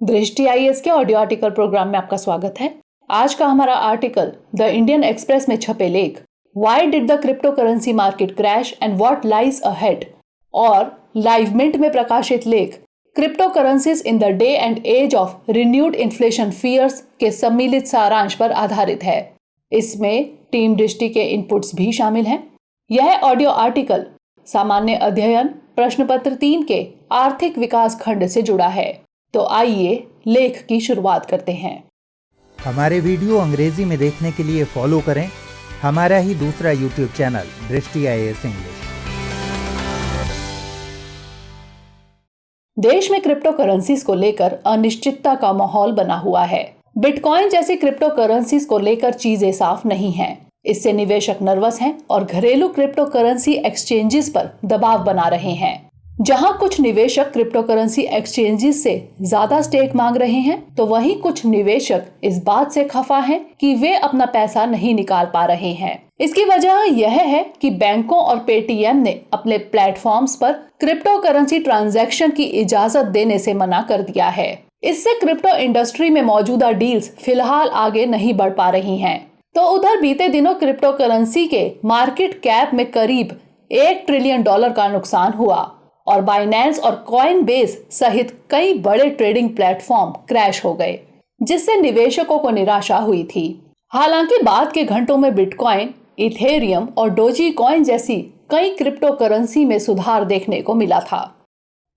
दृष्टि आईएएस के audio article programme में आपका स्वागत है। आज का हमारा आर्टिकल द इंडियन एक्सप्रेस में छपे लेख why did the crypto currency market crash and what lies ahead और लाइव मिंट में प्रकाशित लेख crypto currencies in the day and age of renewed inflation fears के सम्मिलित सारांश पर आधारित है। इसमें टीम दृष्टि के इनपुट्स भी शामिल हैं। यह ऑडियो आर्टिकल सामान्य अध्ययन प्रश्न पत्र 3 के आर्थिक विकास खंड से जुड़ा है। तो आइए लेख की शुरुआत करते हैं। हमारे वीडियो अंग्रेजी में देखने के लिए फॉलो करें हमारा ही दूसरा यूट्यूब चैनल दृष्टि आईएएस इंग्लिश। देश में क्रिप्टो करेंसीज को लेकर अनिश्चितता का माहौल बना हुआ है। बिटकॉइन जैसी क्रिप्टो करेंसीज को लेकर चीजें साफ नहीं हैं। इससे निवेशक नर्वस हैं और घरेलू क्रिप्टो करेंसी एक्सचेंजेस पर दबाव बना रहे हैं। जहां कुछ निवेशक क्रिप्टो करेंसी एक्सचेंजेस से ज्यादा स्टेक मांग रहे हैं, तो वहीं कुछ निवेशक इस बात से खफा हैं कि वे अपना पैसा नहीं निकाल पा रहे हैं। इसकी वजह यह है कि बैंकों और पेटीएम ने अपने प्लेटफॉर्म्स पर क्रिप्टो करेंसी ट्रांजैक्शन की इजाजत देने से मना कर दिया है। इससे क्रिप्टो इंडस्ट्री में मौजूदा डील्स फिलहाल आगे नहीं बढ़ पा रही हैं। तो उधर बीते दिनों क्रिप्टो करेंसी के मार्केट कैप में करीब $1 ट्रिलियन का नुकसान हुआ और बाइनेंस और कॉइनबेस सहित कई बड़े ट्रेडिंग प्लेटफॉर्म क्रैश हो गए, जिससे निवेशकों को निराशा हुई थी। हालांकि बाद के घंटों में बिटकॉइन, इथेरियम और डोजी कॉइन जैसी कई क्रिप्टो करेंसी में सुधार देखने को मिला था।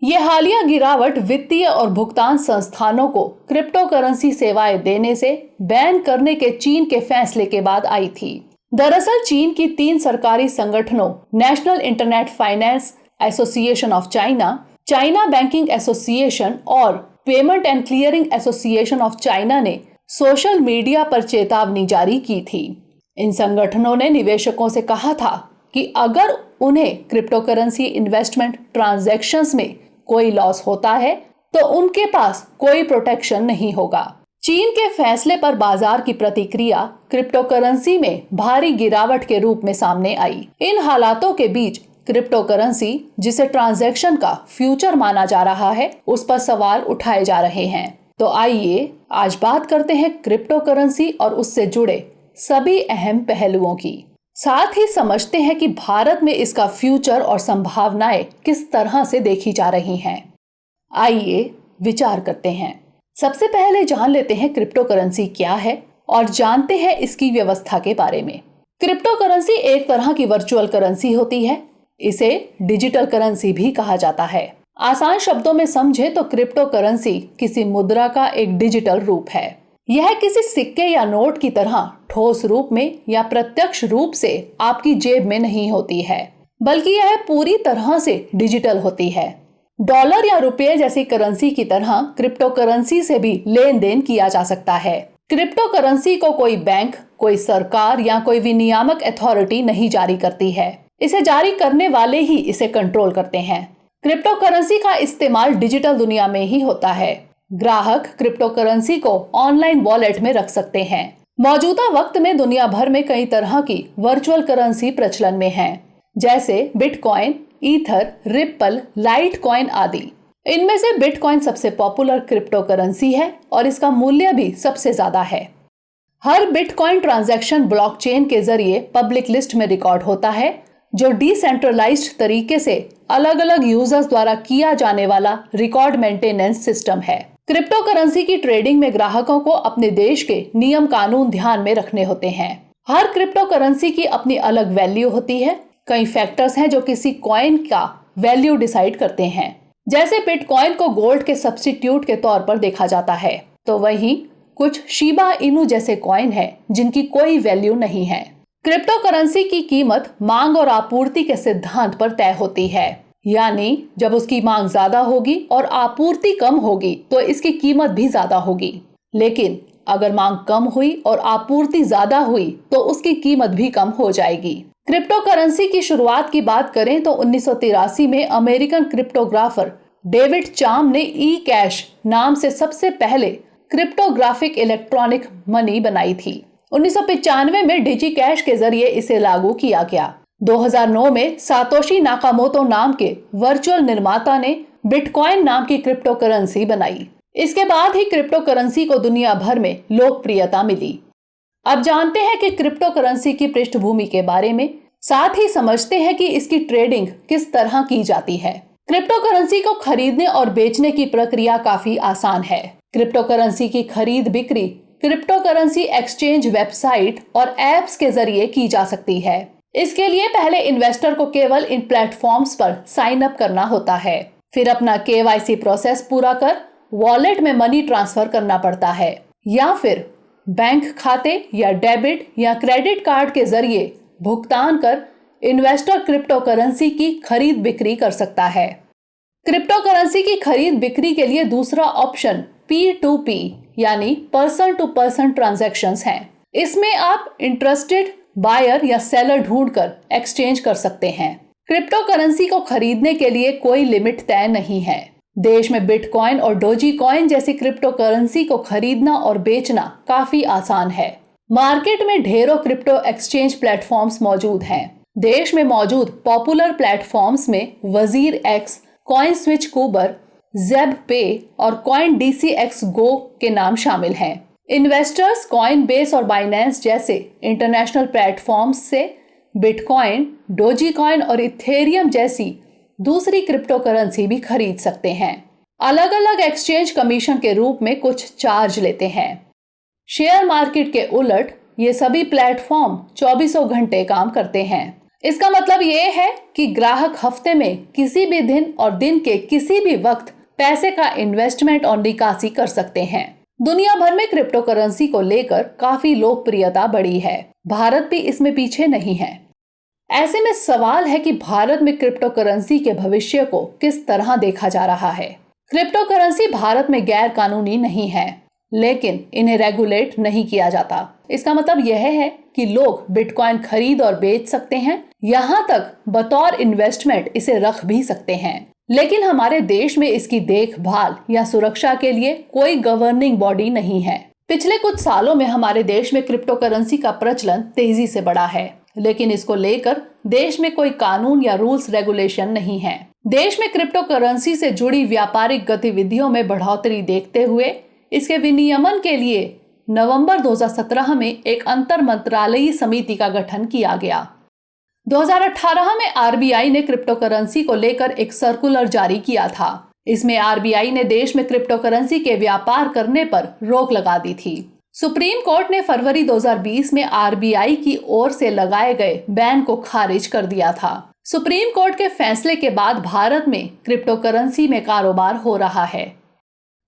ये हालिया गिरावट वित्तीय और भुगतान संस्थानों को क्रिप्टो करेंसी सेवाएं देने से बैन करने के चीन के फैसले के बाद आई थी। दरअसल चीन की 3 सरकारी संगठनों national internet finance association of China, China banking association और payment and clearing association of China ने सोशल मीडिया पर चेतावनी जारी की थी। इन संगठनों ने निवेशकों से कहा था कि अगर उन्हें क्रिप्टो करेंसी इन्वेस्टमेंट ट्रांजैक्शंस में कोई लॉस होता है तो उनके पास कोई प्रोटेक्शन नहीं होगा। चीन के फैसले पर बाजार की प्रतिक्रिया क्रिप्टो करेंसी में भारी गिरावट के रूप में सामने आई। इन हालातों के बीच क्रिप्टो करेंसी, जिसे ट्रांजैक्शन का फ्यूचर माना जा रहा है, उस पर सवाल उठाए जा रहे हैं। तो आइए आज बात करते हैं क्रिप्टो करेंसी और उससे जुड़े सभी अहम पहलुओं की। साथ ही समझते हैं कि भारत में इसका फ्यूचर और संभावनाएं किस तरह से देखी जा रही हैं। आइए विचार करते हैं। सबसे पहले जान लेते हैं क्रिप्टो करेंसी क्या है और जानते हैं इसकी व्यवस्था के बारे में। क्रिप्टो करेंसी एक तरह की वर्चुअल करेंसी होती है। इसे डिजिटल करेंसी भी कहा जाता है। आसान शब्दों में समझे तो क्रिप्टो करेंसी किसी मुद्रा का एक डिजिटल रूप है। यह किसी सिक्के या नोट की तरह ठोस रूप में या प्रत्यक्ष रूप से आपकी जेब में नहीं होती है, बल्कि यह पूरी तरह से डिजिटल होती है। डॉलर या रुपये जैसी करेंसी की तरह क्रिप्टो करेंसी से भी लेन देन किया जा सकता है। क्रिप्टो करेंसी को कोई बैंक, कोई सरकार या कोई विनियामक अथॉरिटी नहीं जारी करती है। इसे जारी करने वाले ही इसे कंट्रोल करते हैं। क्रिप्टो करेंसी का इस्तेमाल डिजिटल दुनिया में ही होता है। ग्राहक क्रिप्टो करेंसी को ऑनलाइन वॉलेट में रख सकते हैं। मौजूदा वक्त में दुनिया भर में कई तरह की वर्चुअल करेंसी प्रचलन में हैं, जैसे बिटकॉइन, ईथर, रिप्पल, लाइटकॉइन आदि। इनमें से बिटकॉइन सबसे पॉपुलर क्रिप्टो करेंसी है और इसका मूल्य भी सबसे ज्यादा है। हर बिटकॉइन ट्रांजैक्शन ब्लॉकचेन के जरिए पब्लिक लिस्ट में रिकॉर्ड होता है, जो डिसेंट्रलाइज्ड तरीके से अलग अलग यूजर्स द्वारा किया जाने वाला रिकॉर्ड मेंटेनेंस सिस्टम है। क्रिप्टो करेंसी की ट्रेडिंग में ग्राहकों को अपने देश के नियम कानून ध्यान में रखने होते हैं। हर क्रिप्टो करेंसी की अपनी अलग वैल्यू होती है। कई फैक्टर्स हैं जो किसी कॉइन का वैल्यू डिसाइड करते हैं। जैसे बिटकॉइन को गोल्ड के सब्स्टिट्यूट के तौर पर देखा जाता है, तो वहीं कुछ शिबा इनू जैसे कॉइन है जिनकी कोई वैल्यू नहीं है। क्रिप्टो करेंसी की कीमत मांग और आपूर्ति के सिद्धांत पर तय होती है, यानी जब उसकी मांग ज्यादा होगी और आपूर्ति कम होगी तो इसकी कीमत भी ज्यादा होगी। लेकिन अगर मांग कम हुई और आपूर्ति ज्यादा हुई तो उसकी कीमत भी कम हो जाएगी। क्रिप्टो करेंसी की शुरुआत की बात करें तो 1983 में अमेरिकन क्रिप्टोग्राफर डेविड चाम ने ई कैश नाम से सबसे पहले क्रिप्टोग्राफिक इलेक्ट्रॉनिक मनी बनाई थी। 1995 में डिजी कैश के जरिए इसे लागू किया गया। 2009 में सातोशी नाकामोतो नाम के वर्चुअल निर्माता ने बिटकॉइन नाम की क्रिप्टो करेंसी बनाई। इसके बाद ही क्रिप्टो करेंसी को दुनिया भर में लोकप्रियता मिली। अब जानते हैं कि क्रिप्टो करेंसी की पृष्ठभूमि के बारे में, साथ ही समझते हैं कि इसकी ट्रेडिंग किस तरह की जाती है। क्रिप्टो करेंसी को खरीदने और बेचने की प्रक्रिया काफी आसान है। क्रिप्टो करेंसी की खरीद बिक्री क्रिप्टो करेंसी एक्सचेंज वेबसाइट और एप्स के जरिए की जा सकती है। इसके लिए पहले इन्वेस्टर को केवल इन प्लेटफॉर्म्स पर साइन अप करना होता है, फिर अपना KYC प्रोसेस पूरा कर वॉलेट में मनी ट्रांसफर करना पड़ता है, या फिर बैंक खाते या डेबिट या क्रेडिट कार्ड के जरिए भुगतान कर इन्वेस्टर क्रिप्टो करेंसी की खरीद बिक्री कर सकता है। क्रिप्टो करेंसी की खरीद बिक्री के लिए दूसरा ऑप्शन P2P यानी पर्सन टू पर्सन ट्रांजैक्शंस हैं। इसमें आप इंटरेस्टेड बायर या सेलर ढूंढकर एक्सचेंज कर सकते हैं। क्रिप्टो करेंसी को खरीदने के लिए कोई लिमिट तय नहीं है। देश में बिटकॉइन और डोजी कॉइन जैसी क्रिप्टो करेंसी को खरीदना और बेचना काफी आसान है। मार्केट में ढेरों क्रिप्टो एक्सचेंज प्लेटफॉर्म्स मौजूद हैं। देश में मौजूद पॉपुलर प्लेटफॉर्म्स में वजीर एक्स, कॉइन स्विच कुबर, जेब पे और कॉइन DCX Go के नाम शामिल हैं। इन्वेस्टर्स कॉइन बेस और बाइनेंस जैसे इंटरनेशनल प्लेटफॉर्म्स से बिटकॉइन, डोजी कॉइन और इथेरियम जैसी दूसरी क्रिप्टो करेंसी भी खरीद सकते हैं। अलग अलग एक्सचेंज कमीशन के रूप में कुछ चार्ज लेते हैं। शेयर मार्केट के उलट ये सभी प्लेटफॉर्म 24 घंटे काम करते हैं। इसका मतलब ये है कि ग्राहक हफ्ते में किसी भी दिन और दिन के किसी भी वक्त पैसे का इन्वेस्टमेंट और निकासी कर सकते हैं। दुनिया भर में क्रिप्टो करेंसी को लेकर काफी लोकप्रियता बढ़ी है। भारत भी इसमें पीछे नहीं है। ऐसे में सवाल है कि भारत में क्रिप्टो करेंसी के भविष्य को किस तरह देखा जा रहा है। क्रिप्टो करेंसी भारत में गैर कानूनी नहीं है, लेकिन इन्हें रेगुलेट नहीं किया जाता। इसका मतलब यह है कि लोग बिटकॉइन खरीद और बेच सकते हैं, यहाँ तक बतौर इन्वेस्टमेंट इसे रख भी सकते हैं, लेकिन हमारे देश में इसकी देखभाल या सुरक्षा के लिए कोई गवर्निंग बॉडी नहीं है। पिछले कुछ सालों में हमारे देश में क्रिप्टो करेंसी का प्रचलन तेजी से बढ़ा है, लेकिन इसको लेकर देश में कोई कानून या रूल्स रेगुलेशन नहीं है। देश में क्रिप्टो करेंसी से जुड़ी व्यापारिक गतिविधियों में बढ़ोतरी देखते हुए इसके विनियमन के लिए नवंबर 2017 में एक अंतर मंत्रालयी समिति का गठन किया गया। 2018 में RBI ने क्रिप्टो करेंसी को लेकर एक सर्कुलर जारी किया था। इसमें RBI ने देश में क्रिप्टो करेंसी के व्यापार करने पर रोक लगा दी थी। सुप्रीम कोर्ट ने फरवरी 2020 में RBI की ओर से लगाए गए बैन को खारिज कर दिया था। सुप्रीम कोर्ट के फैसले के बाद भारत में क्रिप्टो करेंसी में कारोबार हो रहा है।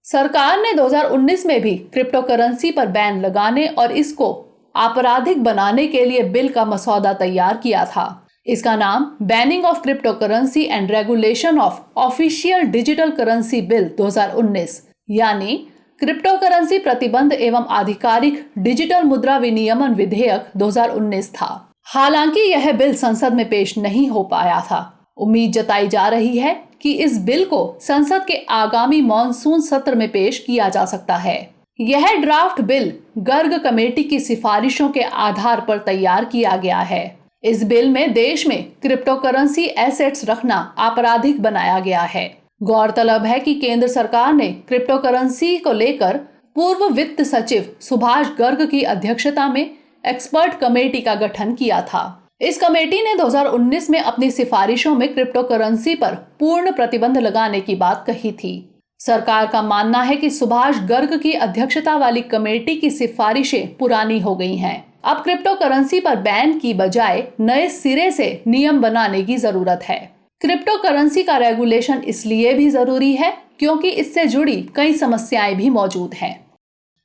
सरकार ने 2019 में भी क्रिप्टो करेंसी पर बैन लगाने और इसको आपराधिक बनाने के लिए बिल का मसौदा तैयार किया था। इसका नाम banning of crypto currency and regulation of official digital currency bill 2019 यानी क्रिप्टो करेंसी प्रतिबंध एवं आधिकारिक डिजिटल मुद्रा विनियमन विधेयक 2019 था। हालांकि यह बिल संसद में पेश नहीं हो पाया था। उम्मीद जताई जा रही है कि इस बिल को संसद के आगामी मॉनसून सत्र में पेश किया जा सकता है। यह ड्राफ्ट बिल गर्ग कमेटी की सिफारिशों के आधार पर तैयार किया गया है। इस बिल में देश में क्रिप्टो करेंसी एसेट्स रखना आपराधिक बनाया गया है। गौरतलब है कि केंद्र सरकार ने क्रिप्टो करेंसी को लेकर पूर्व वित्त सचिव सुभाष गर्ग की अध्यक्षता में एक्सपर्ट कमेटी का गठन किया था। इस कमेटी ने 2019 में अपनी सिफारिशों में क्रिप्टो करेंसी पर पूर्ण प्रतिबंध लगाने की बात कही थी। सरकार का मानना है कि सुभाष गर्ग की अध्यक्षता वाली कमेटी की सिफारिशें पुरानी हो गई हैं। अब क्रिप्टो करेंसी पर बैन की बजाय नए सिरे से नियम बनाने की जरूरत है। क्रिप्टो करेंसी का रेगुलेशन इसलिए भी जरूरी है क्योंकि इससे जुड़ी कई समस्याएं भी मौजूद हैं।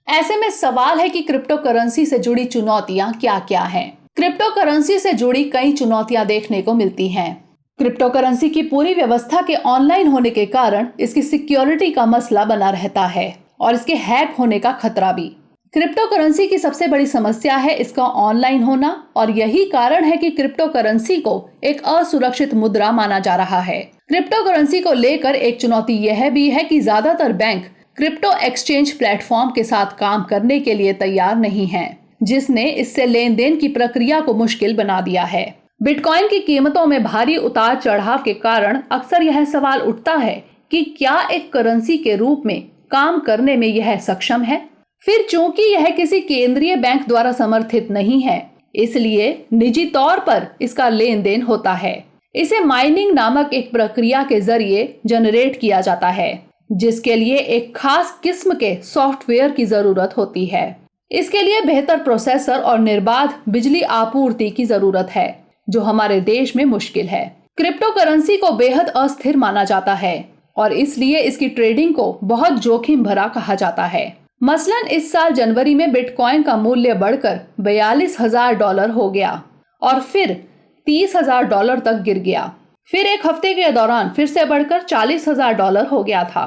ऐसे में सवाल है कि क्रिप्टो करेंसी से जुड़ी चुनौतियां क्या क्या हैं। क्रिप्टो करेंसी से जुड़ी कई चुनौतियां देखने को मिलती हैं। क्रिप्टो करेंसी की पूरी व्यवस्था के ऑनलाइन होने के कारण इसकी सिक्योरिटी का मसला बना रहता है और इसके हैक होने का खतरा भी। क्रिप्टो करेंसी की सबसे बड़ी समस्या है इसका ऑनलाइन होना और यही कारण है कि क्रिप्टो करेंसी को एक असुरक्षित मुद्रा माना जा रहा है। क्रिप्टो करेंसी को लेकर एक चुनौती यह भी है कि ज्यादातर बैंक क्रिप्टो एक्सचेंज प्लेटफॉर्म के साथ काम करने के लिए तैयार नहीं हैं, जिसने इससे लेन देन की प्रक्रिया को मुश्किल बना दिया है। बिटकॉइन की कीमतों में भारी उतार चढ़ाव के कारण अक्सर यह सवाल उठता है कि क्या एक करेंसी के रूप में काम करने में यह सक्षम है। फिर चूंकि यह किसी केंद्रीय बैंक द्वारा समर्थित नहीं है, इसलिए निजी तौर पर इसका लेन देन होता है। इसे माइनिंग नामक एक प्रक्रिया के जरिए जनरेट किया जाता है, जिसके लिए एक खास किस्म के सॉफ्टवेयर की जरूरत होती है। इसके लिए बेहतर प्रोसेसर और निर्बाध बिजली आपूर्ति की जरूरत है, जो हमारे देश में मुश्किल है। क्रिप्टो करेंसी को बेहद अस्थिर माना जाता है और इसलिए इसकी ट्रेडिंग को बहुत जोखिम भरा कहा जाता है। मसलन इस साल जनवरी में बिटकॉइन का मूल्य बढ़कर $42,000 हो गया और फिर $30,000 तक गिर गया। फिर एक हफ्ते के दौरान फिर से बढ़कर $40,000 हो गया था।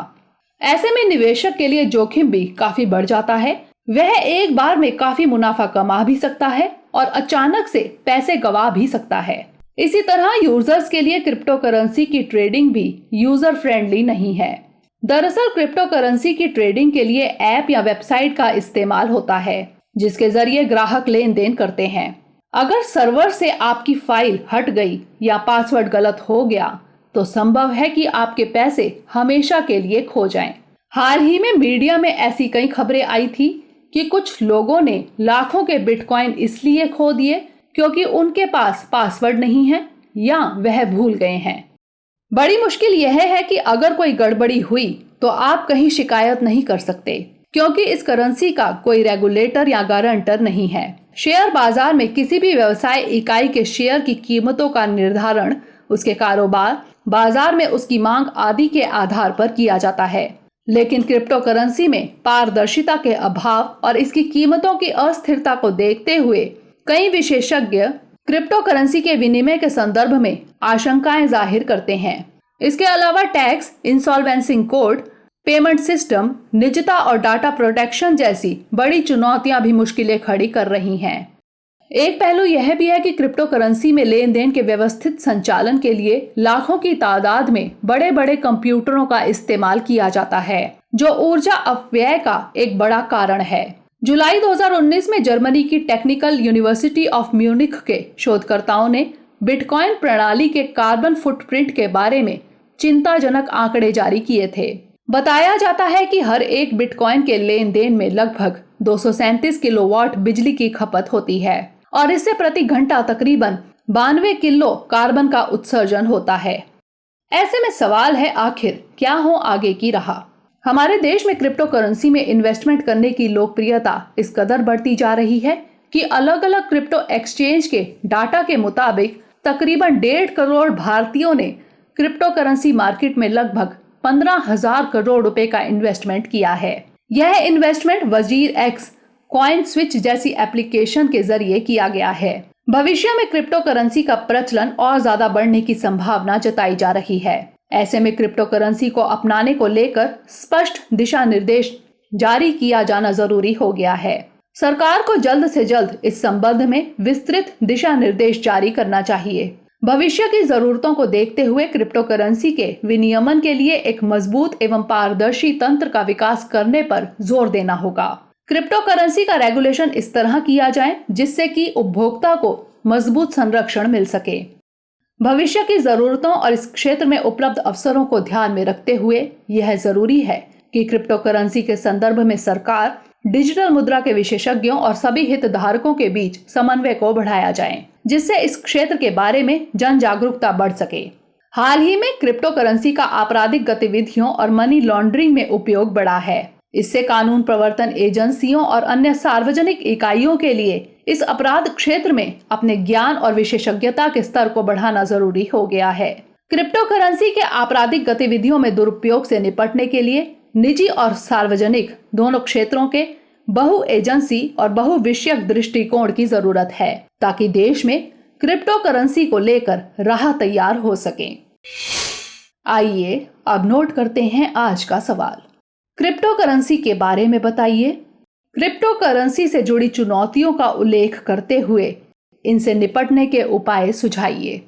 ऐसे में निवेशक के लिए जोखिम भी काफी बढ़ जाता है। वह एक बार में काफी मुनाफा कमा भी सकता है और अचानक से पैसे गवा भी सकता है। इसी तरह यूजर्स के लिए क्रिप्टो करेंसी की ट्रेडिंग भी यूजर फ्रेंडली नहीं है। दरअसल क्रिप्टो करेंसी की ट्रेडिंग के लिए ऐप या वेबसाइट का इस्तेमाल होता है, जिसके जरिए ग्राहक लेन देन करते हैं। अगर सर्वर से आपकी फाइल हट गई या पासवर्ड गलत हो गया तो संभव है कि आपके पैसे हमेशा के लिए खो जाएं। हाल ही में मीडिया में ऐसी कई खबरें आई थी कि कुछ लोगों ने लाखों के बिटकॉइन इसलिए खो दिए क्योंकि उनके पास पासवर्ड नहीं है या वह भूल गए हैं। बड़ी मुश्किल यह है कि अगर कोई गड़बड़ी हुई तो आप कहीं शिकायत नहीं कर सकते, क्योंकि इस करेंसी का कोई रेगुलेटर या गारंटर नहीं है। शेयर बाजार में किसी भी व्यवसाय इकाई के शेयर की कीमतों का निर्धारण उसके कारोबार, बाजार में उसकी मांग आदि के आधार पर किया जाता है। लेकिन क्रिप्टो करेंसी में पारदर्शिता के अभाव और इसकी कीमतों की अस्थिरता को देखते हुए कई विशेषज्ञ क्रिप्टो करेंसी के विनिमय के संदर्भ में आशंकाएं जाहिर करते हैं। इसके अलावा tax, insolvency code, payment system, निजता और डाटा प्रोटेक्शन जैसी बड़ी चुनौतियां भी मुश्किलें खड़ी कर रही हैं। एक पहलू यह भी है कि क्रिप्टो करेंसी में लेन देन के व्यवस्थित संचालन के लिए लाखों की तादाद में बड़े बड़े कंप्यूटरों का इस्तेमाल किया जाता है, जो ऊर्जा अपव्यय का एक बड़ा कारण है। जुलाई 2019 में जर्मनी की टेक्निकल यूनिवर्सिटी ऑफ म्यूनिख के शोधकर्ताओं ने बिटकॉइन प्रणाली के कार्बन फुटप्रिंट के बारे में चिंताजनक आंकड़े जारी किए थे। बताया जाता है कि हर एक बिटकॉइन के लेन देन में लगभग 237 किलोवाट बिजली की खपत होती है और इससे प्रति घंटा तकरीबन 92 किलो कार्बन का उत्सर्जन होता है। ऐसे में सवाल है, आखिर क्या हो आगे की राह? हमारे देश में क्रिप्टो करेंसी में इन्वेस्टमेंट करने की लोकप्रियता इस कदर बढ़ती जा रही है कि अलग अलग क्रिप्टो एक्सचेंज के डाटा के मुताबिक तकरीबन 1.5 करोड़ भारतीयों ने क्रिप्टो करेंसी मार्केट में लगभग 15,000 करोड़ रुपए का इन्वेस्टमेंट किया है। यह इन्वेस्टमेंट वजीर एक्स, कॉइन स्विच जैसी एप्लीकेशन के जरिए किया गया है। भविष्य में क्रिप्टो करेंसी का प्रचलन और ज्यादा बढ़ने की संभावना जताई जा रही है। ऐसे में क्रिप्टो करेंसी को अपनाने को लेकर स्पष्ट दिशा निर्देश जारी किया जाना जरूरी हो गया है। सरकार को जल्द से जल्द इस संबंध में विस्तृत दिशा निर्देश जारी करना चाहिए। भविष्य की जरूरतों को देखते हुए क्रिप्टो करेंसी के विनियमन के लिए एक मजबूत एवं पारदर्शी तंत्र का विकास करने पर जोर देना होगा। क्रिप्टो करेंसी का रेगुलेशन इस तरह किया जाए जिससे कि उपभोक्ता को मजबूत संरक्षण मिल सके। भविष्य की जरूरतों और इस क्षेत्र में उपलब्ध अवसरों को ध्यान में रखते हुए यह जरूरी है कि क्रिप्टो करेंसी के संदर्भ में सरकार, डिजिटल मुद्रा के विशेषज्ञों और सभी हितधारकों के बीच समन्वय को बढ़ाया जाए, जिससे इस क्षेत्र के बारे में जन जागरूकता बढ़ सके। हाल ही में क्रिप्टो करेंसी का आपराधिक गतिविधियों और मनी लॉन्ड्रिंग में उपयोग बढ़ा है। इससे कानून प्रवर्तन एजेंसियों और अन्य सार्वजनिक इकाइयों के लिए इस अपराध क्षेत्र में अपने ज्ञान और विशेषज्ञता के स्तर को बढ़ाना जरूरी हो गया है। क्रिप्टो करेंसी के आपराधिक गतिविधियों में दुरुपयोग से निपटने के लिए निजी और सार्वजनिक दोनों क्षेत्रों के बहु एजेंसी और बहु विषयक दृष्टिकोण की जरूरत है, ताकि देश में क्रिप्टो करेंसी को लेकर राह तैयार हो सके। आइए अब नोट करते हैं आज का सवाल। क्रिप्टो करेंसी के बारे में बताइए। क्रिप्टो करेंसी से जुड़ी चुनौतियों का उल्लेख करते हुए इनसे निपटने के उपाय सुझाइए।